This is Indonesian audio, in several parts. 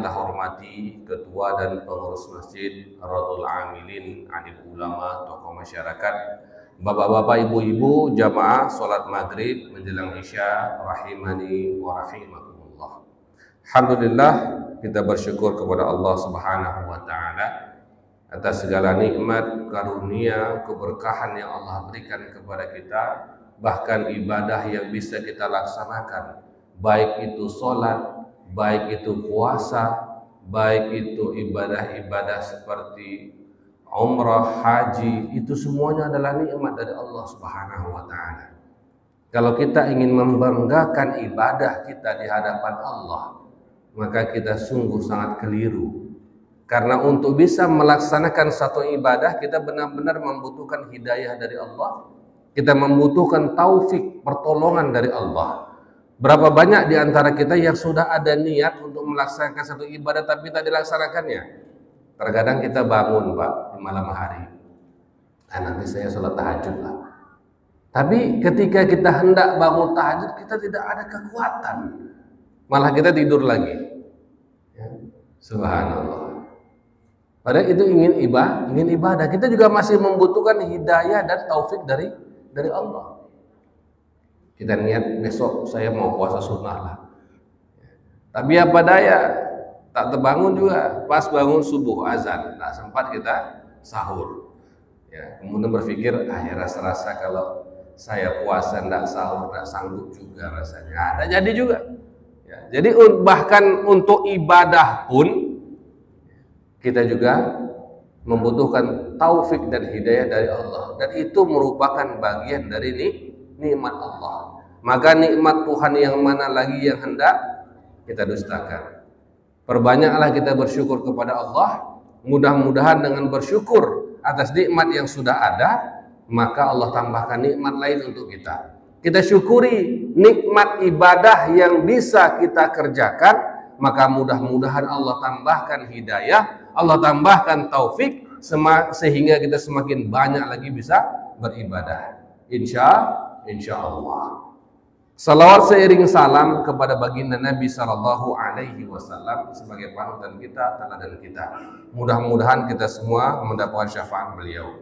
Kita hormati Ketua dan Pengurus Masjid Radul Amilin, alim ulama, tokoh masyarakat, bapak-bapak, ibu-ibu, jamaah sholat maghrib menjelang isya, rahimani wa rahimakumullah. Alhamdulillah, kita bersyukur kepada Allah Subhanahu wa Ta'ala atas segala nikmat, karunia, keberkahan yang Allah berikan kepada kita, bahkan ibadah yang bisa kita laksanakan, baik itu sholat, baik itu puasa, baik itu ibadah-ibadah seperti umrah, haji, itu semuanya adalah nikmat dari Allah Subhanahu wa Ta'ala. Kalau kita ingin membanggakan ibadah kita di hadapan Allah, maka kita sungguh sangat keliru. Karena untuk bisa melaksanakan satu ibadah, kita benar-benar membutuhkan hidayah dari Allah. Kita membutuhkan taufik, pertolongan dari Allah. Berapa banyak di antara kita yang sudah ada niat untuk melaksanakan satu ibadah tapi tak dilaksanakannya. Terkadang kita bangun, Pak, di malam hari. Nanti saya sholat tahajud lah. Tapi ketika kita hendak bangun tahajud, kita tidak ada kekuatan. Malah kita tidur lagi. Ya. Subhanallah. Padahal itu ingin ibadah. Kita juga masih membutuhkan hidayah dan taufik dari Allah. Kita niat besok saya mau puasa sunnah lah. Tapi apa daya, tak terbangun juga. Pas bangun subuh azan, tak sempat kita sahur. Ya, kemudian berpikir, ya rasa-rasa kalau saya puasa ndak sahur, ndak sanggup juga rasanya. Ada jadi juga. Ya, jadi bahkan untuk ibadah pun kita juga membutuhkan taufik dan hidayah dari Allah. Dan itu merupakan bagian dari nikmat Allah. Maka nikmat Tuhan yang mana lagi yang hendak kita dustakan. Perbanyaklah kita bersyukur kepada Allah. Mudah-mudahan dengan bersyukur atas nikmat yang sudah ada, maka Allah tambahkan nikmat lain untuk kita. Kita syukuri nikmat ibadah yang bisa kita kerjakan, maka mudah-mudahan Allah tambahkan hidayah, Allah tambahkan taufik, sehingga kita semakin banyak lagi bisa beribadah. Insya Allah. Salawat seiring salam kepada baginda Nabi Sallallahu Alaihi Wasallam sebagai panutan kita, teladan kita. Mudah-mudahan kita semua mendapatkan syafaat beliau.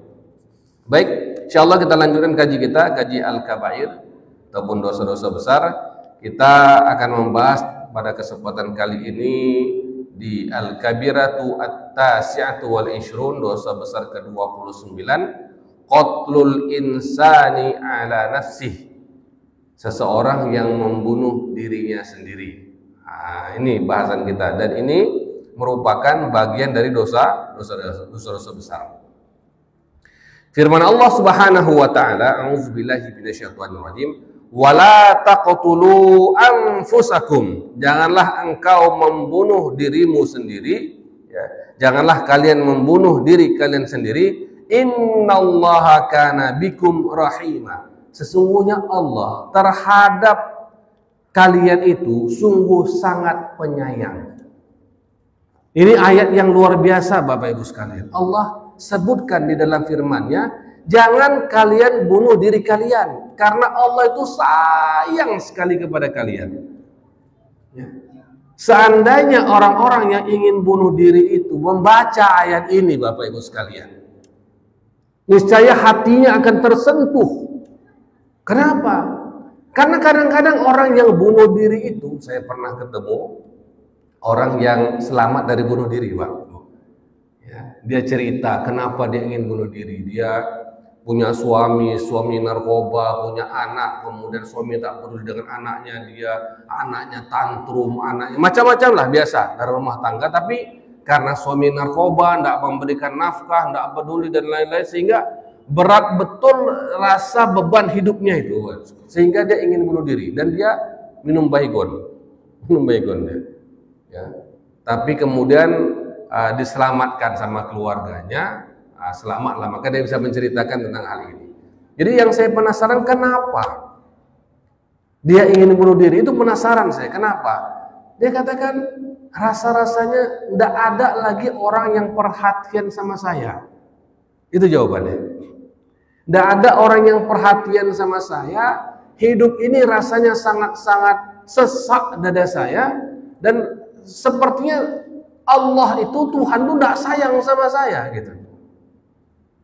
Baik, insyaallah kita lanjutkan kaji kita, kaji Al-Kabair ataupun dosa-dosa besar. Kita akan membahas pada kesempatan kali ini di Al-Kabiratu At-Tasi'atu wal Ishrun, dosa besar ke-29, qatlul insani ala nafsih, seseorang yang membunuh dirinya sendiri. Ini bahasan kita, dan ini merupakan bagian dari dosa besar. Firman Allah Subhanahu wa Ta'ala, a'udzubillahi minasyaitonirrajim, wala taqtulu anfusakum, janganlah engkau membunuh dirimu sendiri, ya. Janganlah kalian membunuh diri kalian sendiri. Innallaha kana bikum rahima, sesungguhnya Allah terhadap kalian itu sungguh sangat penyayang. Ini ayat yang luar biasa, Bapak Ibu sekalian. Allah sebutkan di dalam firman-Nya, jangan kalian bunuh diri kalian, karena Allah itu sayang sekali kepada kalian. Ya. Seandainya orang-orang yang ingin bunuh diri itu membaca ayat ini, Bapak Ibu sekalian, niscaya hatinya akan tersentuh. Kenapa? Karena kadang-kadang orang yang bunuh diri itu, saya pernah ketemu orang yang selamat dari bunuh diri, Pak. Ya, dia cerita kenapa dia ingin bunuh diri. Dia punya suami narkoba, punya anak, kemudian suami tak peduli dengan anaknya, anaknya tantrum, anaknya macam-macam lah, biasa dari rumah tangga. Tapi karena suami narkoba, tidak memberikan nafkah, tidak peduli dan lain-lain, sehingga berat betul rasa beban hidupnya itu, sehingga dia ingin bunuh diri, dan dia minum baygon dia. Ya. Tapi kemudian diselamatkan sama keluarganya, selamatlah, maka dia bisa menceritakan tentang hal ini. Jadi yang saya penasaran, kenapa dia ingin bunuh diri, itu penasaran saya, kenapa? Dia katakan rasa-rasanya tidak ada lagi orang yang perhatian sama saya. Itu jawabannya. Tidak ada orang yang perhatian sama saya. Hidup ini rasanya sangat-sangat sesak dada saya, dan sepertinya Allah itu Tuhan tuh tidak sayang sama saya gitu.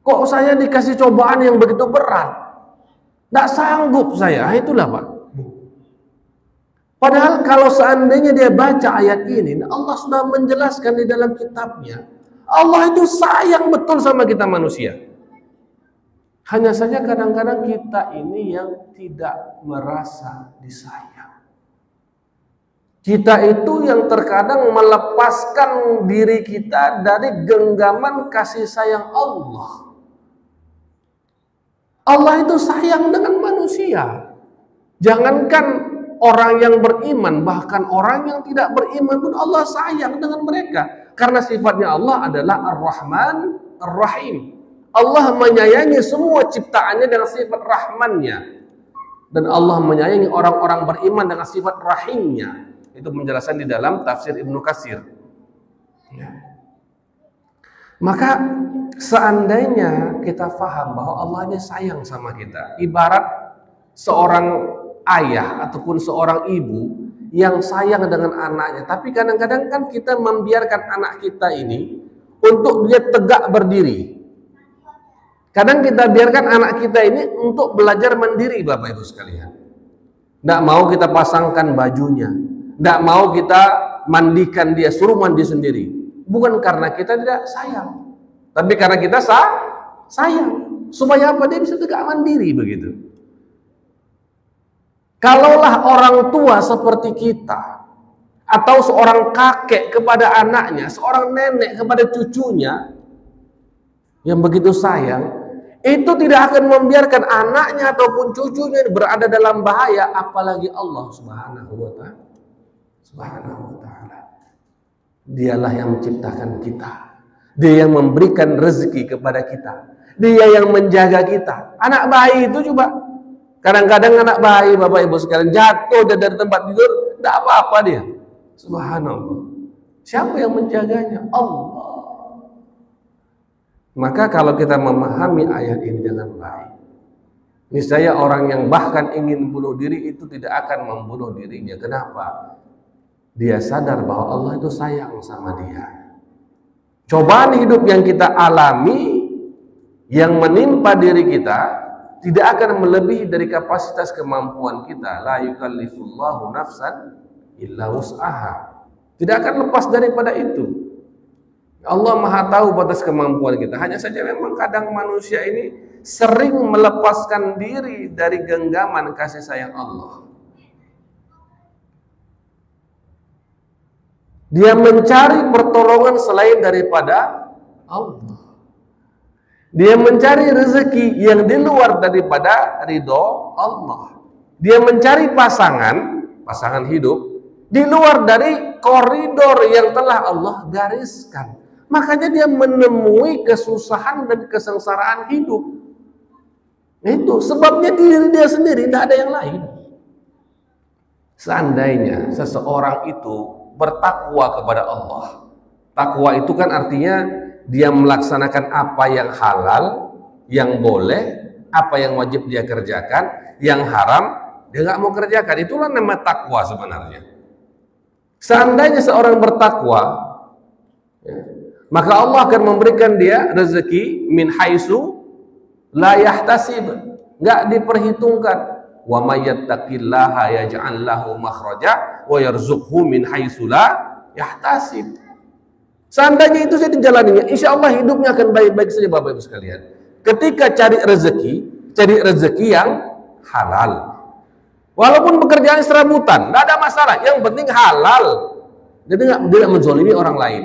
Kok saya dikasih cobaan yang begitu berat? Tidak sanggup saya. Itulah Pak. Padahal kalau seandainya dia baca ayat ini, Allah sudah menjelaskan di dalam kitabnya. Allah itu sayang betul sama kita manusia. Hanya saja kadang-kadang kita ini yang tidak merasa disayang. Kita itu yang terkadang melepaskan diri kita dari genggaman kasih sayang Allah. Allah itu sayang dengan manusia. Jangankan orang yang beriman, bahkan orang yang tidak beriman pun Allah sayang dengan mereka. Karena sifatnya Allah adalah Ar-Rahman Ar-Rahim. Allah menyayangi semua ciptaannya dengan sifat rahmannya. Dan Allah menyayangi orang-orang beriman dengan sifat rahimnya. Itu menjelaskan di dalam tafsir Ibnu Katsir. Maka seandainya kita faham bahwa Allah ini sayang sama kita, ibarat seorang ayah ataupun seorang ibu yang sayang dengan anaknya, tapi kadang-kadang kan kita membiarkan anak kita ini untuk dia tegak berdiri. Kadang kita biarkan anak kita ini untuk belajar mandiri, Bapak Ibu sekalian. Tidak mau kita pasangkan bajunya, tidak mau kita mandikan dia, suruh mandi sendiri. Bukan karena kita tidak sayang, tapi karena kita sayang. Supaya apa? Dia bisa tegak mandiri begitu. Kalaulah orang tua seperti kita, atau seorang kakek kepada anaknya, seorang nenek kepada cucunya, yang begitu sayang, itu tidak akan membiarkan anaknya ataupun cucunya berada dalam bahaya, apalagi Allah Subhanahu wa Ta'ala. Dialah yang menciptakan kita, Dia yang memberikan rezeki kepada kita, Dia yang menjaga kita. Anak bayi itu coba, kadang-kadang anak bayi Bapak Ibu sekalian jatuh dari tempat tidur, tidak apa-apa dia. Subhanallah. Siapa yang menjaganya? Allah. Maka kalau kita memahami ayat ini dengan baik, niscaya orang yang bahkan ingin bunuh diri itu tidak akan membunuh dirinya. Kenapa? Dia sadar bahwa Allah itu sayang sama dia. Cobaan hidup yang kita alami, yang menimpa diri kita, tidak akan melebihi dari kapasitas kemampuan kita. La yukallifullahu nafsan illa wus'aha. Tidak akan lepas daripada itu. Allah Maha tahu batas kemampuan kita. Hanya saja memang kadang manusia ini sering melepaskan diri dari genggaman kasih sayang Allah. Dia mencari pertolongan selain daripada Allah. Dia mencari rezeki yang di luar daripada ridho Allah. Dia mencari pasangan hidup di luar dari koridor yang telah Allah gariskan. Makanya dia menemui kesusahan dan kesengsaraan hidup. Itu sebabnya diri dia sendiri, tidak ada yang lain. Seandainya seseorang itu bertakwa kepada Allah. Takwa itu kan artinya dia melaksanakan apa yang halal, yang boleh, apa yang wajib dia kerjakan, yang haram dia nggak mau kerjakan. Itulah nama takwa sebenarnya. Seandainya seorang bertakwa, maka Allah akan memberikan dia rezeki min haitsu la yahtasib, enggak diperhitungkan. Wa may yattaqillaha yaj'al lahu makhraja wa yarzuqhu min haitsu la yahtasib. Seandainya itu saya dijalaninya, insya Allah hidupnya akan baik-baik saja Bapak Ibu sekalian. Ketika cari rezeki yang halal. Walaupun pekerjaan serabutan, tidak ada masalah. Yang penting halal. Jadi tidak menzolimi orang lain.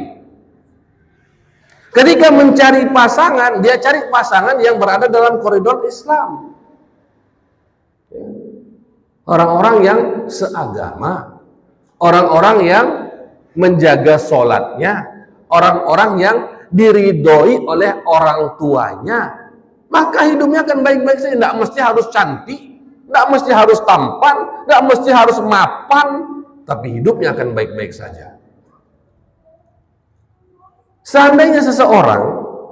Ketika mencari pasangan, dia cari pasangan yang berada dalam koridor Islam. Orang-orang yang seagama, orang-orang yang menjaga sholatnya, orang-orang yang diridhoi oleh orang tuanya, maka hidupnya akan baik-baik saja. Tidak mesti harus cantik, tidak mesti harus tampan, tidak mesti harus mapan, tapi hidupnya akan baik-baik saja. Seandainya seseorang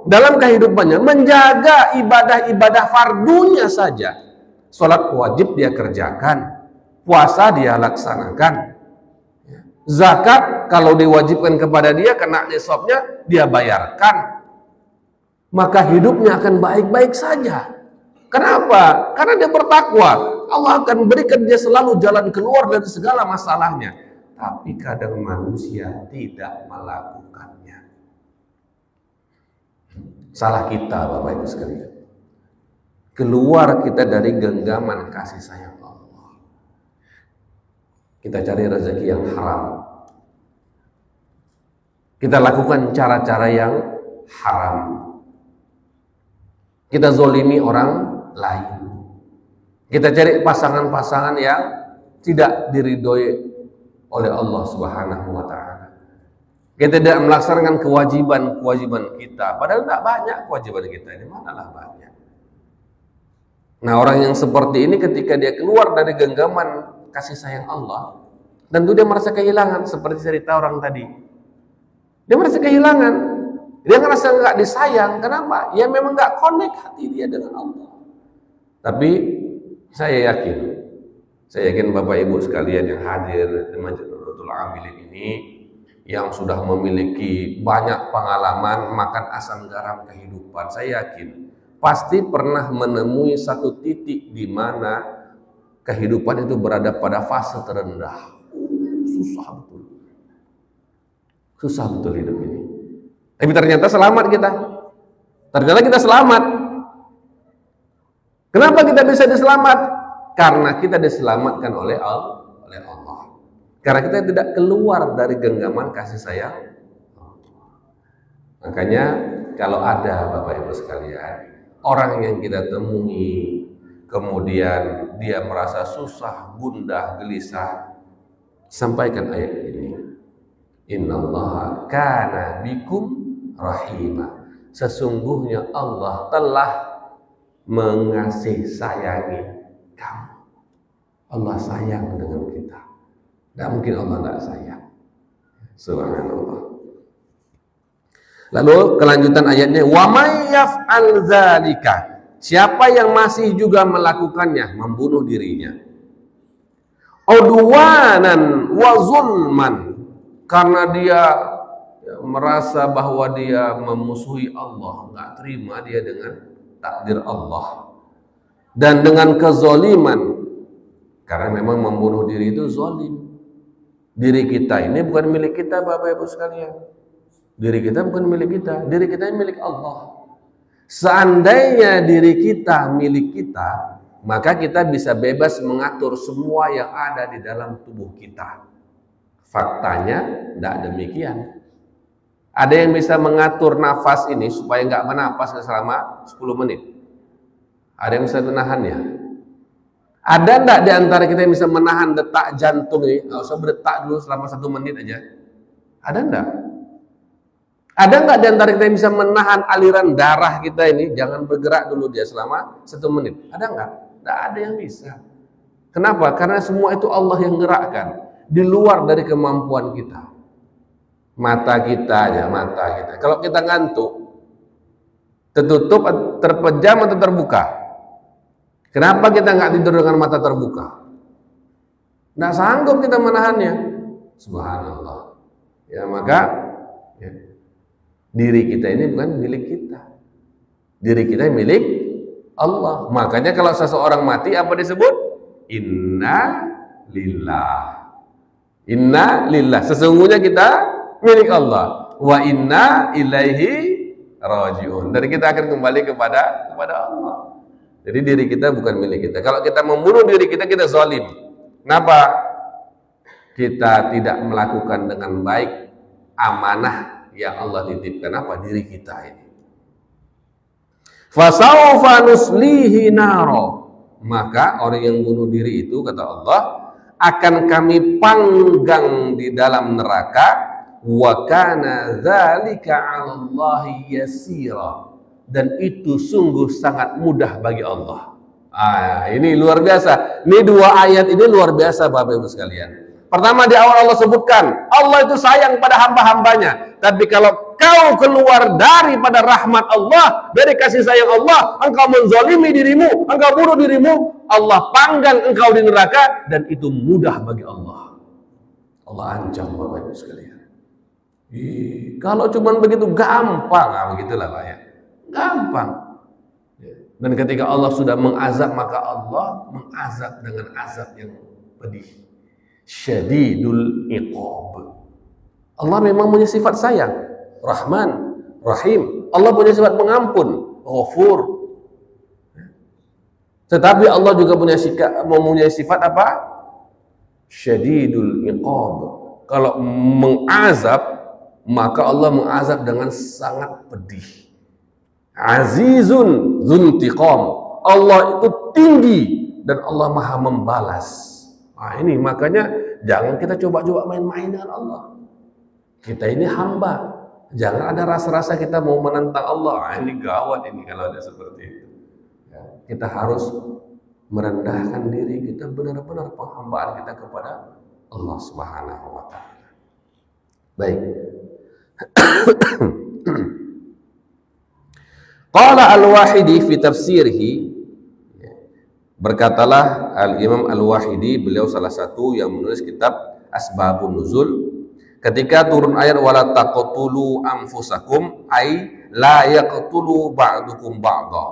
dalam kehidupannya menjaga ibadah-ibadah fardunya saja, sholat wajib dia kerjakan, puasa dia laksanakan, Zakat kalau diwajibkan kepada dia, kena nisabnya, dia bayarkan, maka hidupnya akan baik-baik saja. Kenapa? Karena dia bertakwa. Allah akan berikan dia selalu jalan keluar dari segala masalahnya. Tapi kadang manusia tidak melakukannya. Salah kita, Bapak Ibu sekalian. Keluar kita dari genggaman kasih sayang Allah. Kita cari rezeki yang haram. Kita lakukan cara-cara yang haram. Kita zolimi orang lain. Kita cari pasangan-pasangan yang tidak diridhoi oleh Allah Subhanahu wa Ta'ala. Kita tidak melaksanakan kewajiban-kewajiban kita. Padahal tidak banyak kewajiban kita ini, manalah banyak. Nah, orang yang seperti ini ketika dia keluar dari genggaman kasih sayang Allah, tentu dia merasa kehilangan, seperti cerita orang tadi. Dia merasa kehilangan, dia merasa nggak disayang. Kenapa? Ya memang nggak connect hati dia dengan Allah. Tapi saya yakin Bapak Ibu sekalian yang hadir di Majelis Ratul Amilin ini, yang sudah memiliki banyak pengalaman makan asam garam kehidupan, saya yakin pasti pernah menemui satu titik di mana kehidupan itu berada pada fase terendah. Susah betul hidup ini. Tapi ternyata selamat kita. Ternyata kita selamat. Kenapa kita bisa diselamat? Karena kita diselamatkan oleh Allah. Karena kita tidak keluar dari genggaman kasih sayang. Makanya kalau ada Bapak Ibu sekalian, orang yang kita temui kemudian dia merasa susah, gundah, gelisah, sampaikan ayat ini. Innallaha kana bikum rahima. Sesungguhnya Allah telah mengasihi sayangi kamu. Allah sayang dengan kita. Tidak mungkin Allah tidak sayang. Subhanallah. Lalu kelanjutan ayatnya, wa may yaf'al dzalika. Siapa yang masih juga melakukannya, membunuh dirinya, udwanan wa zulman, karena dia merasa bahwa dia memusuhi Allah, nggak terima dia dengan takdir Allah, dan dengan kezoliman, karena memang membunuh diri itu zolim. Diri kita ini bukan milik kita, Bapak Ibu sekalian. Diri kita bukan milik kita, diri kita ini milik Allah. Seandainya diri kita milik kita, maka kita bisa bebas mengatur semua yang ada di dalam tubuh kita. Faktanya tidak demikian. Ada yang bisa mengatur nafas ini supaya nggak bernapas selama 10 menit. Ada yang bisa menahannya. Ada enggak di antara kita yang bisa menahan detak jantung ini? Nggak usah berdetak dulu selama 1 menit aja. Ada enggak? Ada enggak di antara kita yang bisa menahan aliran darah kita ini? Jangan bergerak dulu dia selama 1 menit. Ada enggak? Enggak ada yang bisa. Kenapa? Karena semua itu Allah yang gerakkan. Di luar dari kemampuan kita. Mata kita aja, mata kita. Kalau kita ngantuk, tertutup, terpejam atau terbuka? Kenapa kita nggak tidur dengan mata terbuka? Nggak sanggup kita menahannya. Subhanallah. Ya maka ya, diri kita ini bukan milik kita. Diri kita milik Allah. Makanya kalau seseorang mati apa disebut? Inna lillah. Inna lillah. Sesungguhnya kita milik Allah. Wa inna ilaihi rajiun. Dan kita akan kembali kepada Allah. Jadi diri kita bukan milik kita. Kalau kita membunuh diri kita, kita zalim. Kenapa? Kita tidak melakukan dengan baik amanah yang Allah titipkan, apa? Diri kita ini. Fasawfa nuslihi naro. Maka orang yang bunuh diri itu, kata Allah, akan kami panggang di dalam neraka. Wa kana dzalika 'alallahi yasira. Dan itu sungguh sangat mudah bagi Allah. Ini luar biasa. Ini 2 ayat ini luar biasa Bapak Ibu sekalian. Pertama di awal Allah sebutkan Allah itu sayang pada hamba-hambanya. Tapi kalau kau keluar daripada rahmat Allah, dari kasih sayang Allah, engkau menzalimi dirimu, engkau bunuh dirimu, Allah panggang engkau di neraka, dan itu mudah bagi Allah. Allah ancam Bapak Ibu sekalian. Kalau cuma begitu gampang, begitulah Pak ya. Gampang. Dan ketika Allah sudah mengazab, maka Allah mengazab dengan azab yang pedih. Syadidul iqab. Allah memang punya sifat sayang, Rahman, Rahim. Allah punya sifat pengampun, Ghafur. Tetapi Allah juga mempunyai sifat apa? Syadidul iqab. Kalau mengazab, maka Allah mengazab dengan sangat pedih. Azizun dzuntiqam. Allah itu tinggi dan Allah Maha membalas. Nah, ini makanya jangan kita coba-coba main-main dengan Allah. Kita ini hamba. Jangan ada rasa-rasa kita mau menentang Allah. Nah, ini gawat ini kalau ada seperti itu. Ya, kita harus merendahkan diri kita, benar-benar penghambaan kita kepada Allah Subhanahu wa taala. Baik. Qala Al-Wahidi fi tafsirhi, berkatalah Al-Imam Al-Wahidi, beliau salah satu yang menulis kitab Asbabun Nuzul, ketika turun ayat wala taqtulu anfusakum ay la yaqtulu ba'dukum ba'dha,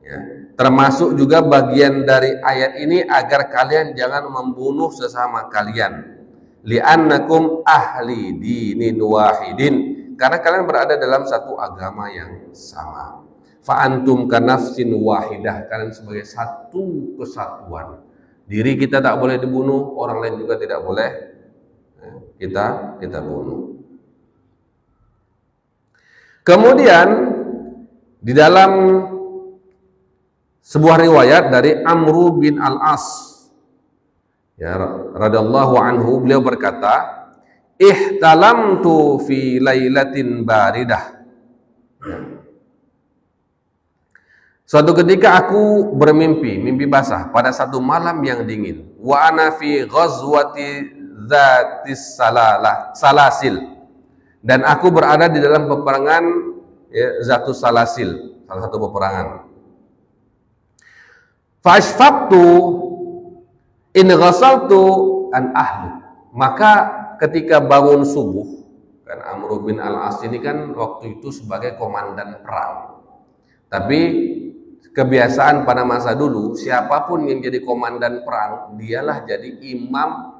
ya, termasuk juga bagian dari ayat ini agar kalian jangan membunuh sesama kalian, li'annakum ahli dinin wahidin, karena kalian berada dalam satu agama yang sama. Fa'antum kanafsin wahidah, kalian sebagai satu kesatuan. Diri kita tak boleh dibunuh, orang lain juga tidak boleh kita bunuh. Kemudian di dalam sebuah riwayat dari Amru bin Al-As, ya, radhiyallahu anhu, beliau berkata, ihtalamtu fi lailatin baridah. Suatu ketika aku bermimpi, mimpi basah pada satu malam yang dingin. Wa ana fi ghazwati dzatis salasil. Dan aku berada di dalam peperangan, ya, Zatus Salasil, salah satu peperangan. Fashfaqtu in ghasaltu an ahli. Maka ketika bangun subuh, kan Amr bin Al-As ini kan waktu itu sebagai komandan perang. Tapi kebiasaan pada masa dulu, siapapun yang jadi komandan perang, dialah jadi imam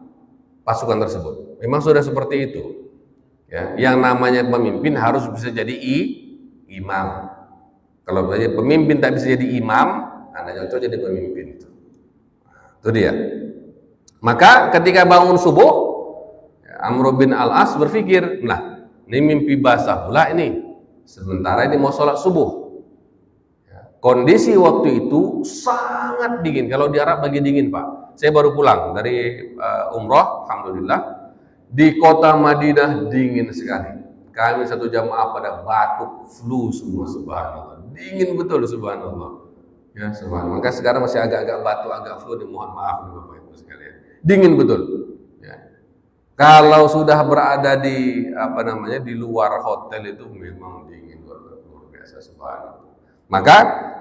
pasukan tersebut. Memang sudah seperti itu. Ya, yang namanya pemimpin harus bisa jadi imam. Kalau pemimpin tak bisa jadi imam, Anda cocok jadi pemimpin itu. Itu dia. Maka ketika bangun subuh, Amr bin Al-As berpikir, nah, ini mimpi basah pula ini. Sementara ini mau sholat subuh. Kondisi waktu itu sangat dingin. Kalau di Arab lagi dingin, Pak. Saya baru pulang dari umroh, alhamdulillah. Di kota Madinah dingin sekali. Kami satu jamaah pada batuk, flu semua, subhanallah. Dingin betul, subhanallah. Ya, subhanallah. Maka sekarang masih agak-agak batuk, agak flu, dimohon maaf Bapak Ibu sekalian. Dingin betul. Ya. Kalau sudah berada di di luar hotel itu memang dingin luar biasa, subhanallah. Maka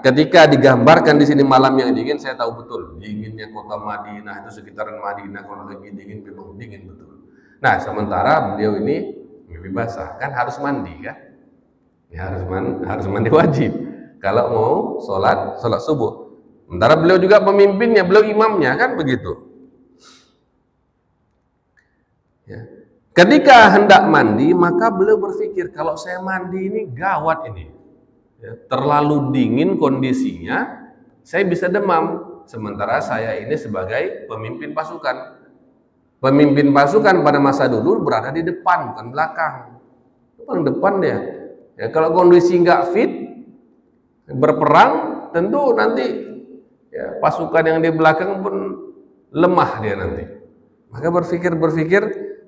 ketika digambarkan di sini malam yang dingin, saya tahu betul dinginnya kota Madinah, itu sekitaran Madinah kalau lagi dingin memang dingin betul. Nah, sementara beliau ini mimpi basah, kan harus mandi kan? Ya, harus mandi wajib kalau mau sholat subuh. Sementara beliau juga pemimpinnya, beliau imamnya, kan begitu. Ya. Ketika hendak mandi, maka beliau berpikir, kalau saya mandi ini gawat ini. Ya, terlalu dingin kondisinya, saya bisa demam. Sementara saya ini sebagai pemimpin pasukan. Pemimpin pasukan pada masa dulu berada di depan, bukan belakang. Paling depan dia. Ya, kalau kondisi nggak fit berperang, tentu nanti ya, pasukan yang di belakang pun lemah dia nanti. Maka berpikir,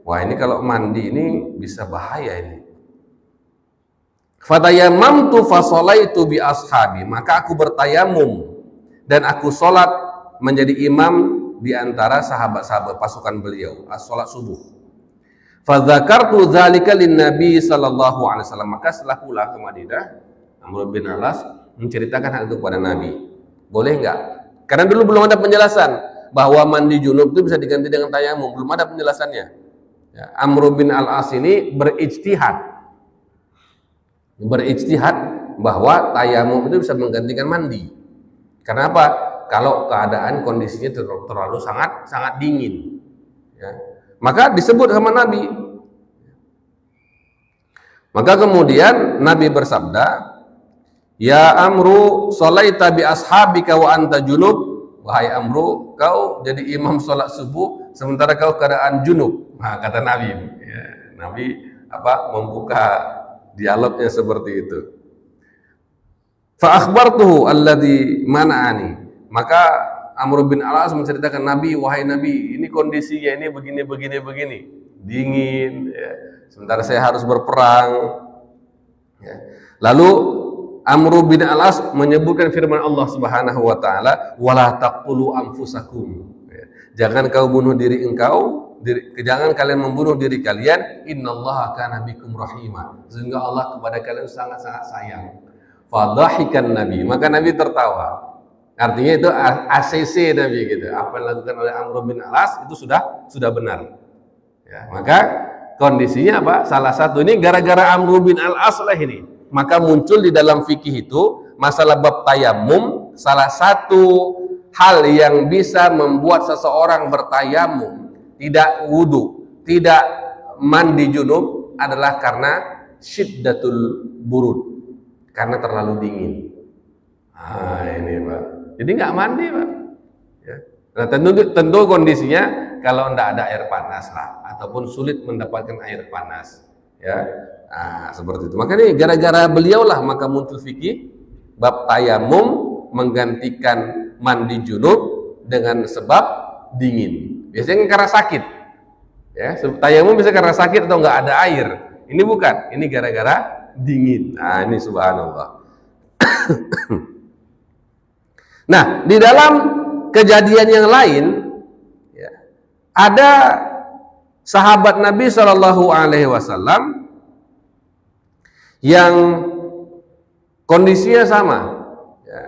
wah ini kalau mandi ini bisa bahaya ini. Fatayamamtu fasolaitu bi ashabi, maka aku bertayamum dan aku sholat menjadi imam di antara sahabat-sahabat pasukan beliau, sholat subuh. Fadzakartu dzalika lin-nabi sallallahu alaihi wasallam, maka setelah pulang ke Madinah, Amr bin Al-As menceritakan hal itu kepada Nabi. Boleh enggak? Karena dulu belum ada penjelasan bahwa mandi junub itu bisa diganti dengan tayamum, belum ada penjelasannya. Ya, Amr bin Al-As ini berijtihad bahwa tayamum itu bisa menggantikan mandi. Kenapa? Kalau keadaan kondisinya terlalu sangat dingin, ya. Maka disebut sama Nabi. Maka kemudian Nabi bersabda, "Ya Amru, shalaita bi ashabika wa anta junub." Wahai Amru, kau jadi imam sholat subuh sementara kau keadaan junub. Nah, kata Nabi, ya, Nabi membuka dialognya seperti itu. Fa akhbartuhu alladhi mana'ani. Maka Amr bin Al-As menceritakan Nabi, wahai Nabi, ini kondisinya ini begini, dingin, ya. Sementara saya harus berperang. Ya. Lalu Amr bin Al-As menyebutkan firman Allah Subhanahu wa taala, "Wala taqtulu anfusakum." Jangan kau bunuh diri engkau, jangan kalian membunuh diri kalian. Innallaha kana bikum rahima. Sehingga Allah kepada kalian sangat-sangat sayang. Fadhahikan Nabi, maka Nabi tertawa. Artinya itu ACC Nabi gitu. Apa yang dilakukan oleh Amr bin Al-As itu sudah benar. Ya, maka kondisinya apa? Salah satu ini gara-gara Amr bin Al-As lah ini. Maka muncul di dalam fikih itu masalah bab tayamum, salah satu hal yang bisa membuat seseorang bertayamum, tidak wudu, tidak mandi junub adalah karena syiddatul burud, karena terlalu dingin. Nah, ini Pak. Jadi nggak mandi Pak. Ya. Nah, tentu kondisinya kalau tidak ada air panas lah, ataupun sulit mendapatkan air panas. Ya. Nah, seperti itu. Makanya gara-gara beliaulah maka muncul fikih bab tayamum menggantikan mandi junub dengan sebab dingin. Biasanya karena sakit. Ya, tayamum bisa karena sakit atau nggak ada air. Ini bukan, ini gara-gara dingin. Nah, ini subhanallah. Nah, di dalam kejadian yang lain ya, ada sahabat Nabi Shallallahu Alaihi Wasallam yang kondisinya sama, ya.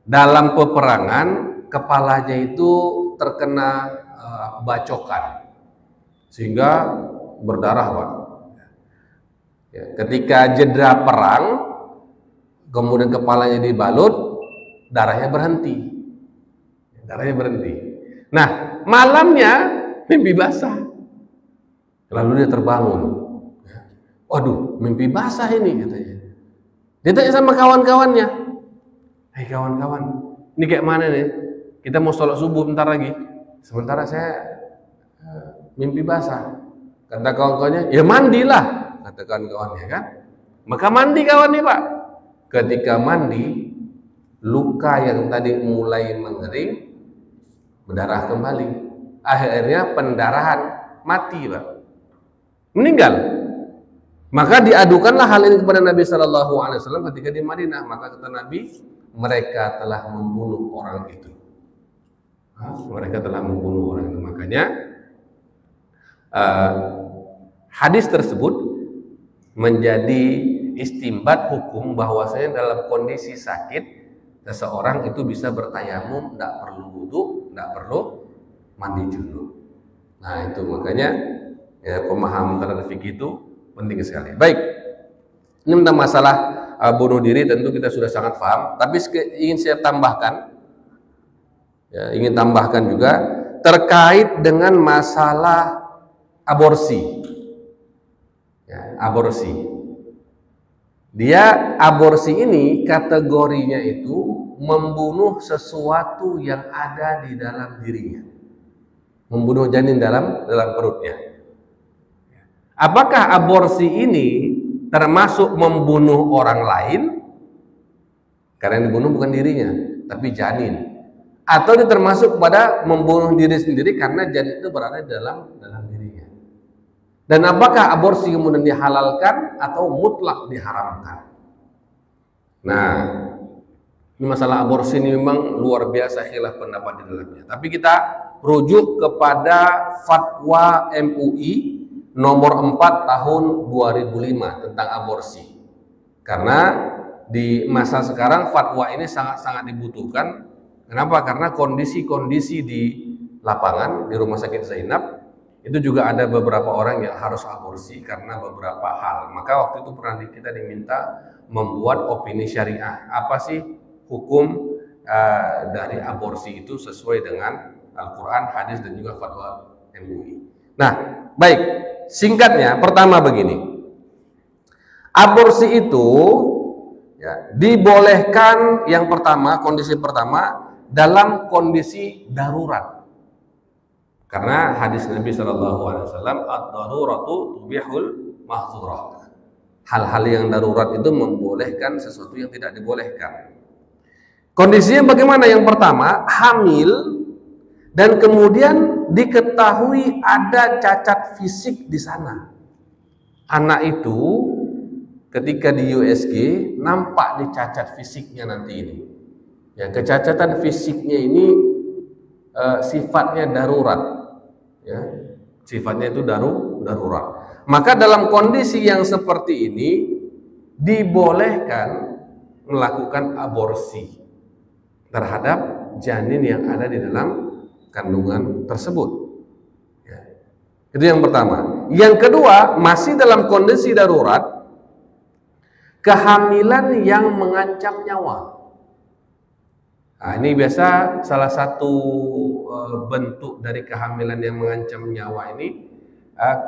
Dalam peperangan kepalanya itu terkena bacokan sehingga berdarah Pak. Ya, ketika jeda perang kemudian kepalanya dibalut, darahnya berhenti. Nah, malamnya mimpi basah, lalu dia terbangun. Waduh, mimpi basah ini katanya. Dia tanya sama kawan-kawannya, "Hei kawan-kawan, ini kayak mana nih? Kita mau sholat subuh bentar lagi. Sementara saya mimpi basah." Kata kawan-kawannya, "Ya mandilah," kata kawan-kawannya kan. Maka mandi kawannya Pak. Ketika mandi, luka yang tadi mulai mengering berdarah kembali. Akhirnya pendarahan, mati Pak. Meninggal. Maka diadukanlah hal ini kepada Nabi Shallallahu Alaihi Wasallam ketika di Madinah. Maka kata Nabi, mereka telah membunuh orang itu. Mereka telah membunuh orang itu. Makanya hadis tersebut menjadi istimbat hukum bahwasanya dalam kondisi sakit seseorang itu bisa bertayamum, tidak perlu wudu, tidak perlu mandi junub. Nah itu makanya ya, pemahaman terhadap fikih itu penting sekali. Baik, ini tentang masalah bunuh diri tentu kita sudah sangat paham. Tapi ingin saya tambahkan, ya, ingin tambahkan juga terkait dengan masalah aborsi. Ya, aborsi. Dia aborsi ini kategorinya itu membunuh sesuatu yang ada di dalam dirinya, membunuh janin dalam perutnya. Apakah aborsi ini termasuk membunuh orang lain? Karena yang dibunuh bukan dirinya, tapi janin. Atau dia termasuk pada membunuh diri sendiri karena janin itu berada dalam dirinya. Dan apakah aborsi kemudian dihalalkan atau mutlak diharamkan? Nah, ini masalah aborsi ini memang luar biasa khilaf pendapat di dalamnya. Tapi kita rujuk kepada fatwa MUI nomor 4 tahun 2005 tentang aborsi. Karena di masa sekarang fatwa ini sangat-sangat dibutuhkan. Kenapa? Karena kondisi-kondisi di lapangan di Rumah Sakit Zainab Itu juga ada beberapa orang yang harus aborsi karena beberapa hal. Maka waktu itu pernah kita diminta membuat opini syariah. Apa sih hukum dari aborsi itu sesuai dengan Al-Quran, hadis, dan juga fatwa MUI. Nah, baik. Singkatnya, pertama begini. Aborsi itu ya, dibolehkan yang pertama, kondisi pertama dalam kondisi darurat. Karena hadis Nabi SAW, ad-daruratu tubihul mahdzurah. Hal-hal yang darurat itu membolehkan sesuatu yang tidak dibolehkan. Kondisinya bagaimana? Yang pertama, hamil dan kemudian diketahui ada cacat fisik di sana. Anak itu ketika di USG nampak di cacat fisiknya nanti ini. Ya, kecacatan fisiknya ini sifatnya darurat. Ya, sifatnya itu darurat. Maka dalam kondisi yang seperti ini dibolehkan melakukan aborsi terhadap janin yang ada di dalam kandungan tersebut. Ya. Itu yang pertama. Yang kedua, masih dalam kondisi darurat, kehamilan yang mengancam nyawa. Nah, ini biasa salah satu bentuk dari kehamilan yang mengancam nyawa ini,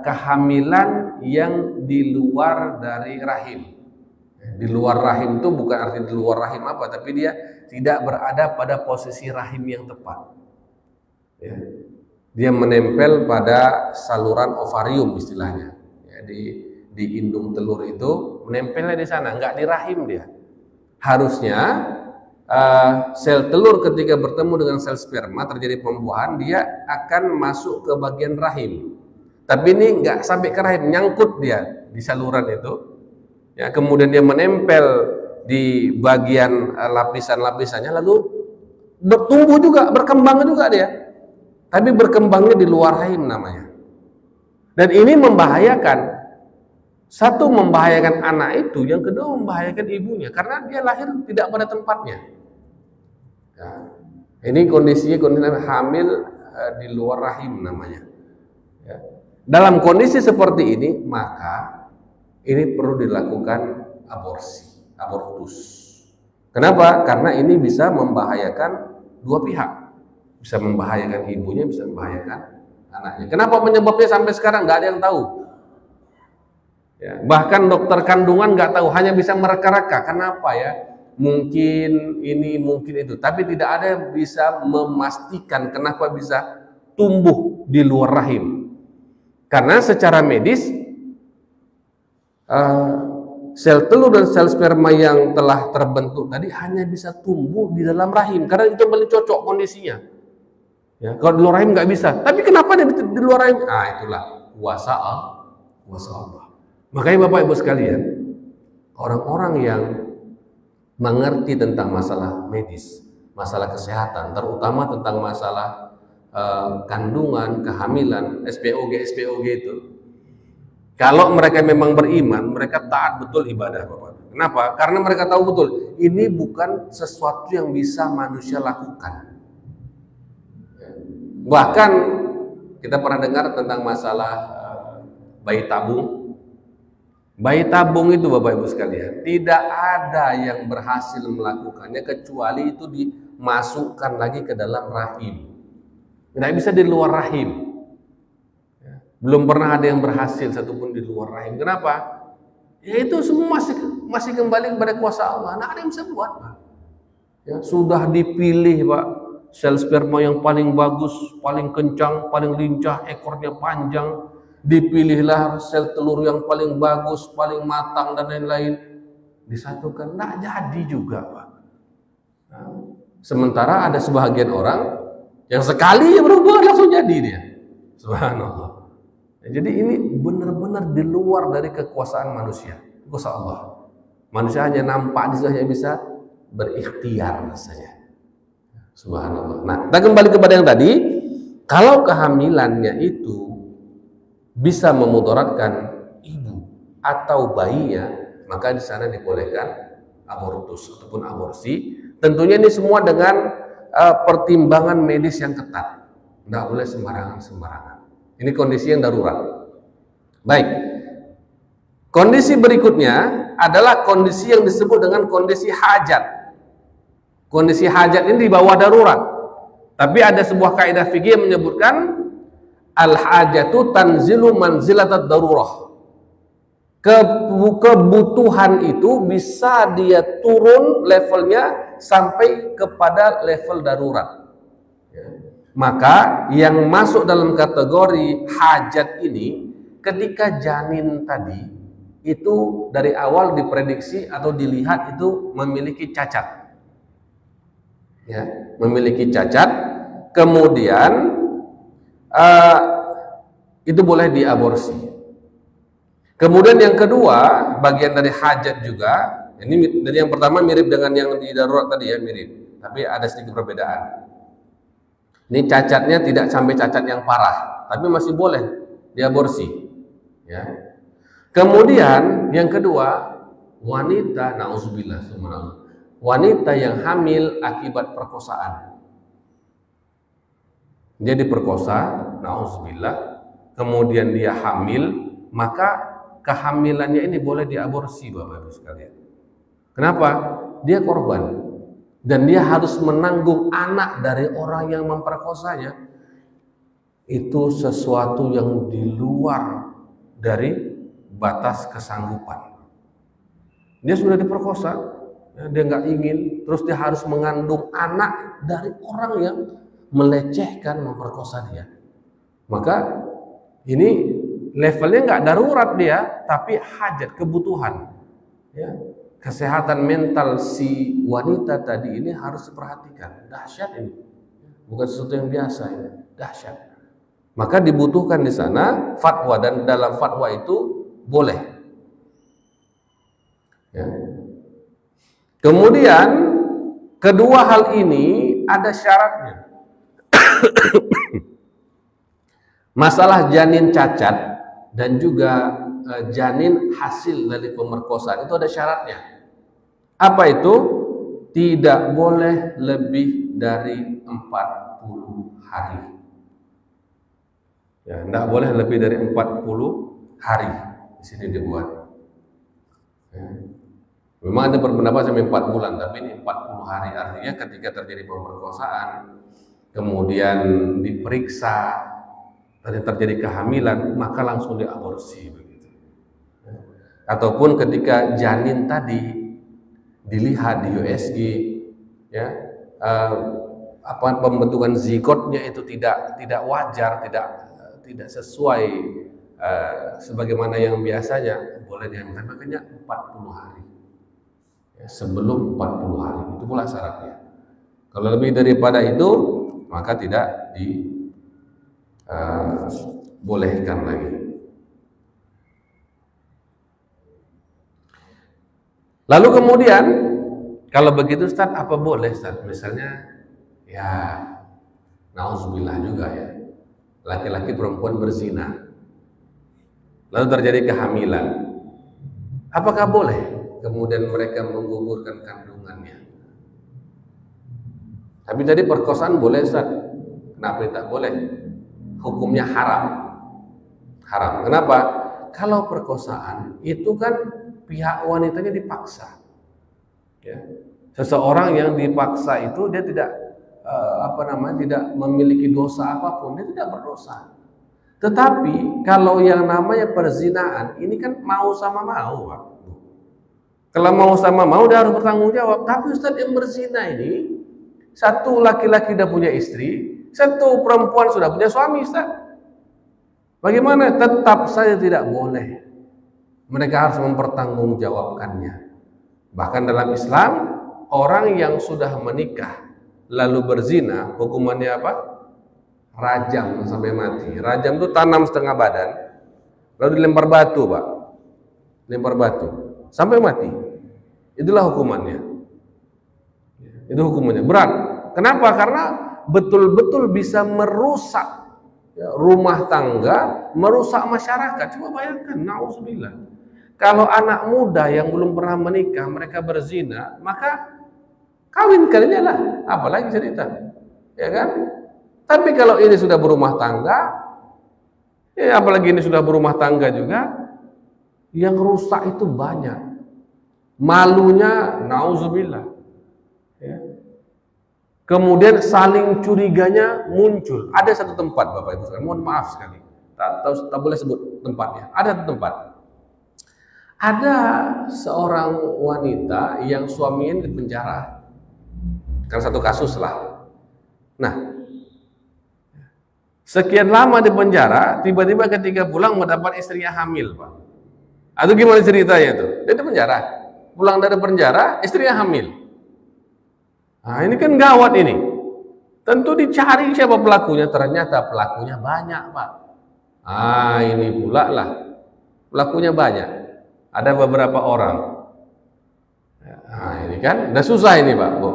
kehamilan yang di luar dari rahim. Di luar rahim itu bukan arti di luar rahim apa, tapi dia tidak berada pada posisi rahim yang tepat. Ya. Dia menempel pada saluran ovarium istilahnya. Ya, di indung telur itu menempelnya di sana, nggak di rahim dia. Harusnya sel telur ketika bertemu dengan sel sperma terjadi pembuahan, dia akan masuk ke bagian rahim. Tapi ini nggak sampai ke rahim, nyangkut dia di saluran itu. Ya, kemudian dia menempel di bagian lapisan-lapisannya, lalu bertumbuh juga, berkembang juga dia. Tapi berkembangnya di luar rahim namanya. Dan ini membahayakan. Satu, membahayakan anak itu, yang kedua membahayakan ibunya karena dia lahir tidak pada tempatnya. Ya. Ini kondisi hamil di luar rahim namanya. Ya. Dalam kondisi seperti ini, maka ini perlu dilakukan abortus. Kenapa? Karena ini bisa membahayakan dua pihak. Bisa membahayakan ibunya, bisa membahayakan anaknya. Kenapa penyebabnya sampai sekarang nggak ada yang tahu? Ya, bahkan dokter kandungan nggak tahu, hanya bisa mereka-reka. Kenapa ya? Mungkin ini, mungkin itu, tapi tidak ada yang bisa memastikan kenapa bisa tumbuh di luar rahim. Karena secara medis sel telur dan sel sperma yang telah terbentuk tadi hanya bisa tumbuh di dalam rahim, karena itu paling cocok kondisinya. Ya, kalau di luar rahim nggak bisa. Tapi kenapa dia di luar rahim? Ah, itulah kuasa Allah. Makanya Bapak Ibu sekalian, orang-orang yang mengerti tentang masalah medis, masalah kesehatan, terutama tentang masalah kandungan, kehamilan, SPOG itu, kalau mereka memang beriman, mereka taat betul ibadah Bapak. Kenapa? Karena mereka tahu betul ini bukan sesuatu yang bisa manusia lakukan. Bahkan kita pernah dengar tentang masalah bayi tabung. Bayi tabung itu Bapak Ibu sekalian, tidak ada yang berhasil melakukannya kecuali itu dimasukkan lagi ke dalam rahim. Tidak bisa di luar rahim. Belum pernah ada yang berhasil satupun di luar rahim. Kenapa? Ya itu semua masih kembali kepada kuasa Allah. Nah, ada yang bisa buat, Pak. Ya, sudah dipilih, Pak, sel sperma yang paling bagus, paling kencang, paling lincah, ekornya panjang. Dipilihlah sel telur yang paling bagus, paling matang dan lain-lain, disatukan, nggak jadi juga, Pak. Nah, sementara ada sebagian orang yang sekali berubah langsung jadi dia. Subhanallah. Nah, jadi ini benar-benar di luar dari kekuasaan manusia, kuasa Allah. Manusia hanya nampak, dia hanya bisa berikhtiar saja. Subhanallah. Nah, kita kembali kepada yang tadi, kalau kehamilannya itu bisa memudaratkan ibu atau bayinya, maka di sana dibolehkan abortus ataupun aborsi. Tentunya ini semua dengan pertimbangan medis yang ketat. Tidak boleh sembarangan. Ini kondisi yang darurat. Baik. Kondisi berikutnya adalah kondisi yang disebut dengan kondisi hajat. Kondisi hajat ini di bawah darurat. Tapi ada sebuah kaidah fikih yang menyebutkan al-hajatu tanzilu manzilatat darurah. Kebutuhan itu bisa dia turun levelnya sampai kepada level darurat. Maka yang masuk dalam kategori hajat ini ketika janin tadi itu dari awal diprediksi atau dilihat itu memiliki cacat. Ya, memiliki cacat, kemudian itu boleh diaborsi. Kemudian yang kedua, bagian dari hajat juga, ini dari yang pertama mirip dengan yang di darurat tadi ya, mirip, tapi ada sedikit perbedaan. Ini cacatnya tidak sampai cacat yang parah, tapi masih boleh diaborsi. Ya. Kemudian yang kedua, wanita, na'udzubillah, wanita yang hamil akibat perkosaan. Dia diperkosa, na'udzubillah, kemudian dia hamil, maka kehamilannya ini boleh diaborsi, Bapak Ibu sekalian. Kenapa? Dia korban dan dia harus menanggung anak dari orang yang memperkosanya. Itu sesuatu yang di luar dari batas kesanggupan. Dia sudah diperkosa, dia nggak ingin, terus dia harus mengandung anak dari orang yang melecehkan, memperkosa dia. Maka ini levelnya nggak darurat dia, tapi hajat, kebutuhan. Ya. Kesehatan mental si wanita tadi ini harus diperhatikan. Dahsyat ini, bukan sesuatu yang biasa ini, dahsyat. Maka dibutuhkan di sana fatwa, dan dalam fatwa itu boleh. Ya. Kemudian kedua hal ini ada syaratnya. Masalah janin cacat dan juga janin hasil dari pemerkosaan itu ada syaratnya. Apa itu? Tidak boleh lebih dari 40 hari. Ya, tidak boleh lebih dari 40 hari. Di sini dibuat. Ya. Memang ada berpendapat sampai 4 bulan, tapi ini 40 hari. Artinya ketika terjadi pemerkosaan, kemudian diperiksa, dan terjadi kehamilan, maka langsung diaborsi begitu. Ataupun ketika janin tadi dilihat di USG, ya, pembentukan zigotnya itu tidak wajar, tidak sesuai sebagaimana yang biasanya, boleh dihamilkan, makanya 40 hari. Ya, sebelum 40 hari itu pula syaratnya. Kalau lebih daripada itu, maka tidak bolehkan lagi. Lalu kemudian kalau begitu Ustaz, apa boleh Ustaz? Misalnya ya na'udzubillah juga ya, laki-laki perempuan berzina lalu terjadi kehamilan, apakah boleh kemudian mereka menggugurkan kandungannya? Tapi tadi perkosaan boleh Ustaz, kenapa tidak boleh? Hukumnya haram. Haram. Kenapa? Kalau perkosaan itu kan pihak wanitanya dipaksa. Ya. Seseorang yang dipaksa itu dia tidak tidak memiliki dosa apapun, dia tidak berdosa. Tetapi kalau yang namanya perzinaan ini kan mau sama mau, Pak. Kalau mau sama mau dia harus bertanggung jawab. Tapi Ustaz, yang berzina ini satu laki-laki sudah punya istri, satu perempuan sudah punya suami, Ustaz. Bagaimana? Tetap saja tidak boleh. Mereka harus mempertanggungjawabkannya. Bahkan dalam Islam, orang yang sudah menikah lalu berzina, hukumannya apa? Rajam sampai mati. Rajam itu tanam setengah badan, lalu dilempar batu, Pak. Lempar batu sampai mati. Itulah hukumannya. Itu hukumannya berat. Kenapa? Karena betul-betul bisa merusak rumah tangga, merusak masyarakat. Coba bayangkan, na'udzubillah. Kalau anak muda yang belum pernah menikah, mereka berzina, maka kawinkannya lah, apalagi cerita, ya kan? Tapi kalau ini sudah berumah tangga, Ya, apalagi ini sudah berumah tangga juga, yang rusak itu banyak. Malunya, nauzubillah. Ya. Kemudian saling curiganya muncul. Ada satu tempat, Bapak Ibu sekalian, mohon maaf sekali, tak boleh sebut tempatnya. Ada satu tempat. Ada seorang wanita yang suaminya di penjara. Kan satu kasus lah. Nah, sekian lama di penjara, tiba-tiba ketika pulang mendapat istrinya hamil, Pak. Atau gimana ceritanya tuh? Dia di penjara, pulang dari penjara, istrinya hamil. Nah, ini kan gawat ini. Tentu dicari siapa pelakunya, ternyata pelakunya banyak, Pak. Ah, ini pula lah. Pelakunya banyak. Ada beberapa orang. Nah, ini kan udah susah ini, Pak, Bu.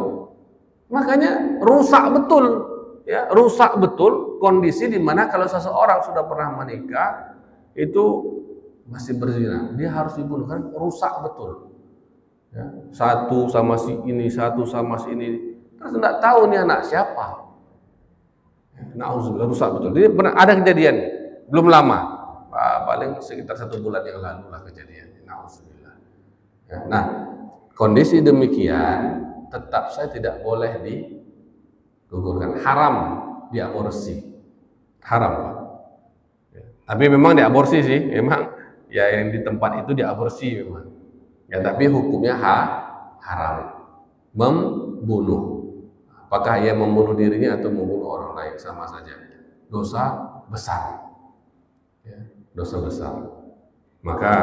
Makanya rusak betul, ya, rusak betul kondisi di mana kalau seseorang sudah pernah menikah itu masih berzina, dia harus dibunuh, kan rusak betul. Ya, satu sama si ini, satu sama si ini, terus tidak tahu nih anak siapa. Nauzubillah, rusak betul. Jadi pernah ada kejadian, belum lama, paling sekitar 1 bulan yang lalu lah kejadian. Nauzubillah. Ya, nah, kondisi demikian tetap saya tidak boleh digugurkan, haram diaborsi, haram, Pak. Ya, tapi memang diaborsi sih, memang ya yang di tempat itu diaborsi memang. Ya, tapi hukumnya haram, membunuh. Apakah ia membunuh dirinya atau membunuh orang lain, sama saja, dosa besar, ya, dosa besar. Maka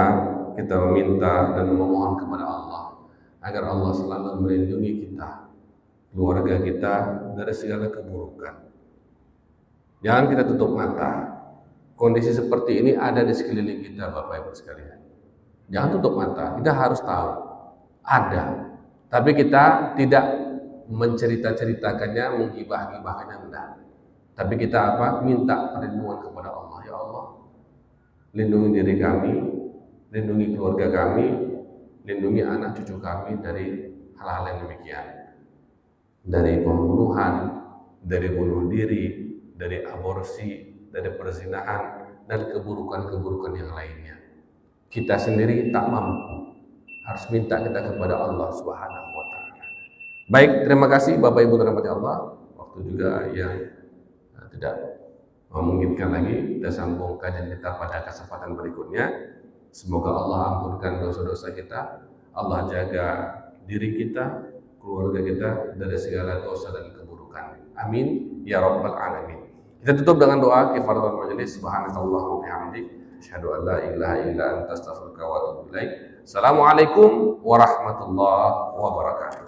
kita meminta dan memohon kepada Allah agar Allah selalu melindungi kita, keluarga kita dari segala keburukan. Jangan kita tutup mata. Kondisi seperti ini ada di sekeliling kita, Bapak Ibu sekalian. Jangan tutup mata. Kita harus tahu ada, tapi kita tidak mencerita-ceritakannya, menggibah-gibahkannya, enggak. Tapi kita apa? Minta perlindungan kepada Allah. Ya Allah, lindungi diri kami, lindungi keluarga kami, lindungi anak cucu kami dari hal-hal yang demikian, dari pembunuhan, dari bunuh diri, dari aborsi, dari perzinahan, dan keburukan-keburukan yang lainnya. Kita sendiri tak mampu, harus minta kita kepada Allah Subhanahu wa Ta'ala. Baik, terima kasih Bapak Ibu dirahmati Allah. Waktu juga yang tidak memungkinkan lagi, kita sambung kajian kita pada kesempatan berikutnya. Semoga Allah ampunkan dosa-dosa kita, Allah jaga diri kita, keluarga kita dari segala dosa dan keburukan. Amin ya rabbal alamin. Kita tutup dengan doa kifaratul majelis. Subhanakallahumma wa bihamdik, asyhadu an la ilaha illa anta, astaghfiruka wa atubu ilaik. Assalamualaikum warahmatullahi wabarakatuh.